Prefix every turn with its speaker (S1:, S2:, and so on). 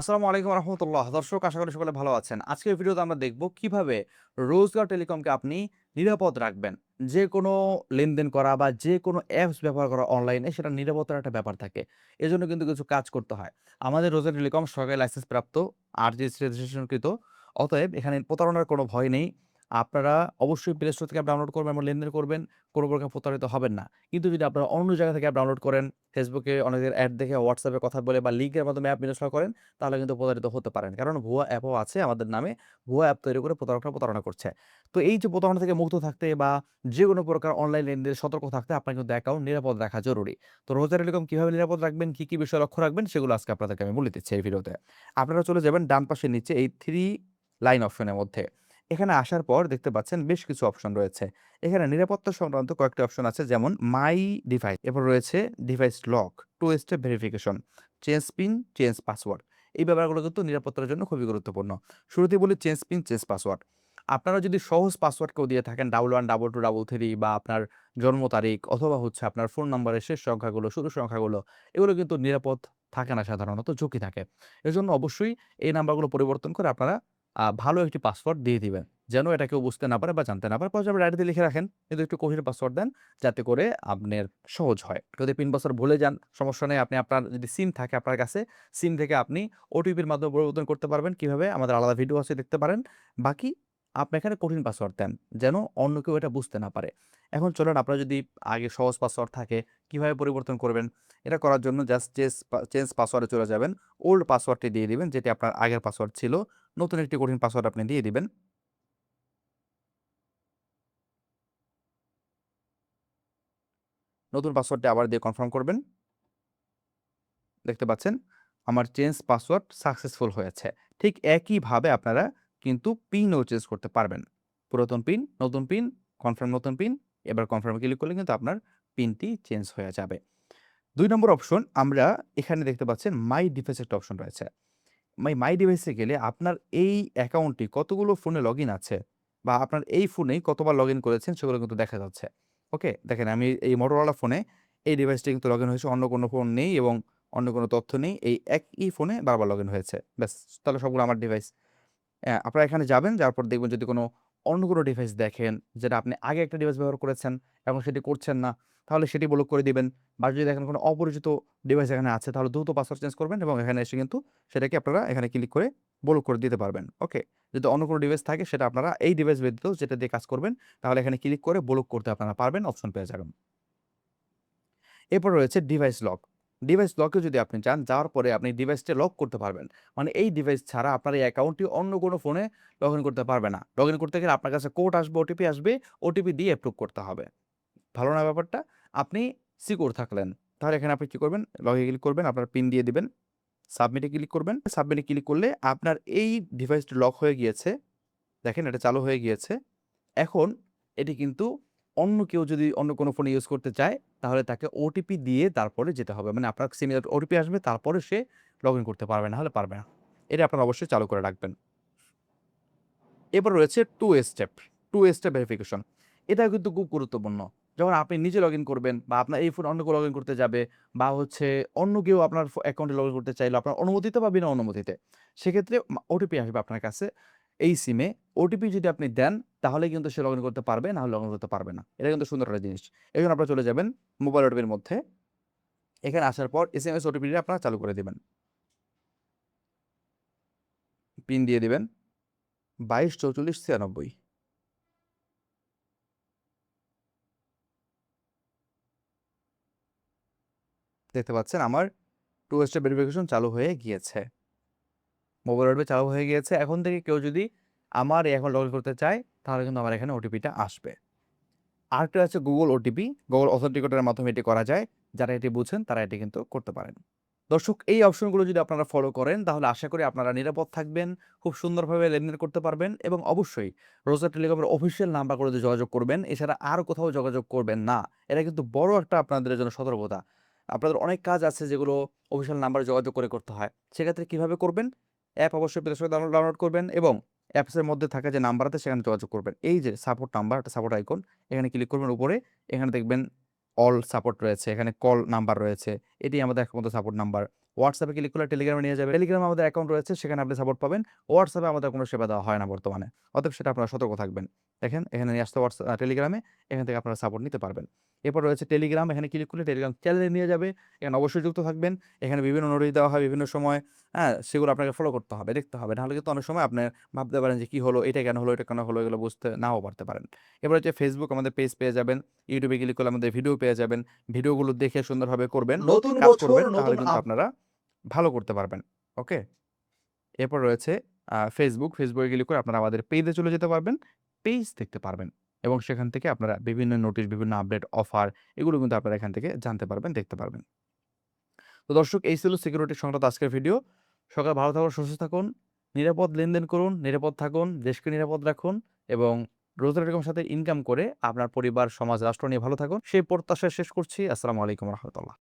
S1: আসসালামু আলাইকুম রহমতুল্লাহ। দর্শক, আশা করি সকলে ভালো আছেন। আজকের ভিডিওতে আমরা দেখব কিভাবে রোজগার টেলিকমকে আপনি নিরাপদ রাখবেন। যে কোনো লেনদেন করা বা যে কোনো অ্যাপস ব্যবহার করা অনলাইনে সেটা নিরাপত্তার একটা ব্যাপার থাকে। এজন্য কিন্তু কিছু কাজ করতে হয়। আমাদের রোজগার টেলিকম সরকারি লাইসেন্স প্রাপ্ত, আরজিএস রেজিস্ট্রেশনকৃত। অতএব এখানে প্রতারণার কোনো ভয় নেই। আপনারা অবশ্যই প্লে স্টোর থেকে ডাউনলোড করবেন এবং লেনদেন করবেন। কোনো প্রকার প্রতারিত হবেন না। কিন্তু যদি আপনারা অন্য জায়গা থেকে অ্যাপ ডাউনলোড করেন, ফেসবুকে অনেকের অ্যাড দেখে WhatsApp এ কথা বলে বা লিঙ্কের মাধ্যমে অ্যাপ ইনস্টল করেন, তাহলে কিন্তু প্রতারিত হতে পারেন। কারণ ভুয়া অ্যাপও আছে আমাদের নামে। ভুয়া অ্যাপ তৈরি করে প্রতারকরা প্রতারণা করছে। তো এই যে প্রতারণা থেকে মুক্ত থাকতে বা যেকোনো প্রকার অনলাইন লেনদেনে সতর্ক থাকতে আপনার কিন্তু অ্যাকাউন্ট নিরাপদ রাখা জরুরি। তো রোজার টেলিকম কিভাবে নিরাপদ রাখবেন, কি বিষয়ে লক্ষ্য রাখবেন সেগুলো আজকে আপনাদেরকে আমি বলে দিচ্ছি এই ভিডিওতে। আপনারা চলে যাবেন ডান পাশের নিচে এই 3 লাইন অপশনের মধ্যে। এখানে আসার পর দেখতে পাচ্ছেন বেশ কিছু অপশন রয়েছে। এখানে নিরাপত্তা সংক্রান্ত কয়েকটি অপশন আছে, যেমন মাই ডিভাইস, এরপর রয়েছে device lock, two step verification, change PIN, change password. এই ব্যাপারগুলো কিন্তু নিরাপত্তার জন্য খুবই গুরুত্বপূর্ণ। শুরুতেই বলি চেঞ্জ পিন, চেঞ্জ পাসওয়ার্ড। আপনারা যদি সহজ পাসওয়ার্ড কেউ দিয়ে থাকেন 112223 বা আপনার জন্ম তারিখ অথবা হচ্ছে আপনার ফোন নাম্বারের শেষ সংখ্যাগুলো, শুরুর সংখ্যাগুলো, এগুলো কিন্তু নিরাপদ থাকে না, সাধারণত ঝুঁকি থাকে। এজন্য অবশ্যই এই নাম্বারগুলো পরিবর্তন করে আপনারা ভালো একটি পাসওয়ার্ড দিয়ে দিবেন। যেন এটা কেউ বুঝতে না পারে বা জানতে না পারে। পরে আপনি ডায়েরিতে লিখে রাখেন। কিন্তু একটু কঠিন পাসওয়ার্ড দেন, যাতে করে আপনার সহজ হয়। যদি পিন পাসওয়ার্ড ভুলে যান, সমস্যা নেই। আপনি আপনার যদি সিম থাকে আপনার কাছে, সিম থেকে আপনি ওটিপির মাধ্যমে পরিবর্তন করতে পারবেন। কিভাবে? আমাদের আলাদা ভিডিও আছে, দেখতে পারেন। বাকি আপনি এখানে কঠিন পাসওয়ার্ড দেন, যেন অন্য কেউ এটা বুঝতে না পারে। এখন চলুন, আপনার যদি আগে সহজ পাসওয়ার্ড থাকে, কিভাবে পরিবর্তন করবেন? এটা করার জন্য জাস্ট চেঞ্জ পাসওয়ার্ডে চলে যাবেন। ওল্ড পাসওয়ার্ডটি দিয়ে দিবেন, যেটি আপনার আগের পাসওয়ার্ড ছিল। নতুন একটি কঠিন পাসওয়ার্ড আপনি দিয়ে দিবেন। নতুন পাসওয়ার্ডটি আবার দিয়ে কনফার্ম করবেন। দেখতে পাচ্ছেন আমার চেঞ্জ পাসওয়ার্ড সাকসেসফুল হয়েছে। ঠিক একইভাবে আপনারা কিন্তু পিনও চেঞ্জ করতে পারবেন। পুরাতন পিন, নতুন পিন, কনফার্ম নতুন পিন, এবার কনফার্মে ক্লিক করলে কিন্তু আপনার পিনটি চেঞ্জ হয়ে যাবে। ২ নম্বর অপশন, আমরা এখানে দেখতে পাচ্ছেন মাই ডিভাইস একটা অপশন রয়েছে। মাই ডিভাইসে গেলে আপনার এই অ্যাকাউন্টটি কতগুলো ফোনে লগইন আছে বা আপনার এই ফোনেই কতবার লগইন করেছেন সেগুলো কিন্তু দেখা যাচ্ছে। ওকে? দেখেন, আমি এই Motorola ফোনে এই ডিভাইসটি কিন্তু লগইন হয়েছে। অন্য কোনো ফোন নেই এবং অন্য কোনো তথ্য নেই। এই একই ফোনে বারবার লগইন হয়েছে। ব্যাস, তাহলে সবগুলো আমার ডিভাইস। আপনারা এখানে যাবেন, যাওয়ার পর দেখবেন যদি অন্য কোনো ডিভাইস দেখেন, যেটা আপনি আগে একটা ডিভাইস ব্যবহার করেছেন, এখন সেটি করছেন না, তাহলে সেটি ব্লক করে দিবেন। বা যদি দেখেন কোনো অপরিচিত ডিভাইস এখানে আছে, তাহলে দ্রুত পাসওয়ার্ড চেঞ্জ করবেন এবং এখানে এসে কিন্তু সেটাকে আপনারা এখানে ক্লিক করে ব্লক করে দিতে পারবেন। ওকে? যদি অন্য কোনো ডিভাইস থাকে, সেটা আপনারা এই ডিভাইস ব্যতীত যেটা দিয়ে কাজ করবেন, তাহলে এখানে ক্লিক করে ব্লক করতে আপনারা পারবেন, অপশন পেয়ে যাবেন। এরপর রয়েছে ডিভাইস লক। ডিভাইস লকে যদি আপনি যান, যাওয়ার পরে আপনি ডিভাইসটা লক করতে পারবেন। মানে এই ডিভাইস ছাড়া আপনার এই অ্যাকাউন্টটি অন্য কোনো ফোনে লগইন করতে পারবে না। লগইন করতে গেলে আপনার কাছে কোড আসবে, ওটিপি আসবে। ওটিপি দিয়ে অ্যাপ্রুভ করতে হবে। ভালো না ব্যাপারটা? আপনি সিকিউর থাকলেন। তাহলে এখানে আপনি কি করবেন? লগে ক্লিক করবেন, আপনার পিন দিয়ে দিবেন। সাবমিটে ক্লিক করবেন। সাবমিটে ক্লিক করলে আপনার এই ডিভাইসটি লক হয়ে গিয়েছে। দেখেন, এটা চালু হয়ে গিয়েছে। এখন এটি কিন্তু অন্য কেউ যদি অন্য কোনো ফোন ইউজ করতে চায়, তাহলে তাকে ওটিপি দিয়ে তারপরে যেতে হবে। মানে আপনার সিমে ওটিপি আসবে, তারপরে সে লগইন করতে পারবে, না হলে পারবে না। এটা আপনারা অবশ্যই চালু করে রাখবেন। এরপর রয়েছে টু স্টেপ ভেরিফিকেশন। এটা কিন্তু খুব গুরুত্বপূর্ণ। যখন আপনি নিজে লগইন করবেন বা আপনার এই ফোন অন্য কেউ লগইন করতে যাবে বা হচ্ছে অন্য কেউ আপনার অ্যাকাউন্টে লগইন করতে চাইলো আপনার অনুমতিতে বা বিনা অনুমতিতে, সেক্ষেত্রে ওটিপি আসবে আপনার কাছে এই সিমে। ওটিপি যদি আপনি দেন, তাহলে কিন্তু সে লগইন করতে পারবে, না হলে লগইন করতে পারবে না। এটা কিন্তু সুন্দর একটা জিনিস। এজন্য আপনারা চলে যাবেন মোবাইল ওটিপির মধ্যে। এখানে আসার পর এসএমএস ওটিপিটা আপনারা চালু করে দিবেন। পিন দিয়ে দিবেন 224496। দেখতে পাচ্ছেন আমার টু স্টেপ ভেরিফিকেশন চালু হয়ে গিয়েছে। মোবাইল ওটিপি চালু হয়ে গিয়েছে। এখন থেকে কেউ যদি আমার এই অ্যাকাউন্ট লগইন করতে চায়, তাহলে কিন্তু আমার এখানে ওটিপিটা আসবে। আরেকটা আছে গুগল ওটিপি। গুগল অথেন্টিকেটর এর মাধ্যমে এটি করা যায়। যারা এটি বুঝেন তারা এটি কিন্তু করতে পারেন। দর্শক, এই অপশনগুলো যদি আপনারা ফলো করেন, তাহলে আশা করি আপনারা নিরাপদ থাকবেন, খুব সুন্দরভাবে লেনদেন করতে পারবেন এবং অবশ্যই রোজা টেলিকমের অফিসিয়াল নাম্বারগুলোতে যোগাযোগ করবেন। এছাড়া আর কোথাও যোগাযোগ করবেন না। এটা কিন্তু বড় একটা আপনাদের জন্য সতর্কতা। আপনাদের অনেক কাজ আছে যেগুলো অফিসিয়াল নাম্বারে যোগাযোগ করে করতে হয়। সেক্ষেত্রে কিভাবে করবেন? অ্যাপ অবশ্যই প্লে স্টোরে ডাউনলোড করবেন এবং অ্যাপসের মধ্যে থাকা যে নাম্বার আছে সেখানে যোগাযোগ করবেন। এই যে সাপোর্ট নাম্বার, একটা সাপোর্ট আইকন, এখানে ক্লিক করবেন উপরে। এখানে দেখবেন অল সাপোর্ট রয়েছে, এখানে কল নাম্বার রয়েছে। এটি আমাদের একমাত্র সাপোর্ট নাম্বার। হোয়াটসঅ্যাপে ক্লিক করলে টেলিগ্রামে নিয়ে যাবে। টেলিগ্রামে আমাদের অ্যাকাউন্ট রয়েছে, সেখানে আপনি সাপোর্ট পাবেন। হোয়াটসঅ্যাপে আমাদের কোনো সেবা দেওয়া হয় না বর্তমানে। অতএব সেটা আপনারা সতর্ক থাকবেন। দেখেন এখানে নিয়ে আসছে টেলিগ্রামে, এখান থেকে আপনারা সাপোর্ট নিতে পারবেন। এরপর রয়েছে টেলিগ্রাম, এখানে ক্লিক করলে টেলিগ্রাম চ্যানেলে নিয়ে যাবে। এখানে অবশ্যই যুক্ত থাকবেন। এখানে বিভিন্ন নোটিশ দেওয়া হয় বিভিন্ন সময়, হ্যাঁ? সেগুলো আপনাকে ফলো করতে হবে, দেখতে হবে। নাহলে কিন্তু অনেক সময় আপনি ভাবতে পারেন যে কি হলো, এটা কেন হলো, এটা কেন হলো, এগুলো বুঝতে নাও পারতে পারেন। এবার হচ্ছে ফেসবুক আমাদের পেজ পেয়ে যাবেন। ইউটিউবে ক্লিক করলে আমাদের ভিডিও পেয়ে যাবেন। ভিডিওগুলো দেখে সুন্দরভাবে করবেন,
S2: নতুন
S1: কাজ
S2: বছর
S1: করবেন, তাহলে
S2: নতুন
S1: কিন্তু আপনারা ভালো করতে পারবেন। ওকে? এরপর রয়েছে ফেসবুকে ক্লিক করে আপনারা আমাদের পেজে চলে যেতে পারবেন। পেজ দেখতে পারবেন এবং সেখান থেকে আপনারা বিভিন্ন নোটিশ, বিভিন্ন আপডেট, অফার এগুলো কিন্তু আপনারা এখান থেকে জানতে পারবেন, দেখতে পারবেন। তো দর্শক, এই ছিল সিকিউরিটি সংক্রান্ত আজকের ভিডিও। সকালে ভালো থাকুন, সুস্থ থাকুন, নিরাপদ লেনদেন করুন, নিরাপদ থাকুন, দেশকে নিরাপদ রাখুন এবং রোজগার এরকম সাথে ইনকাম করে আপনার পরিবার, সমাজ, রাষ্ট্র নিয়ে ভালো থাকুন। সেই প্রত্যাশায় শেষ করছি। আসসালামু আলাইকুম রহমতুল্লাহ।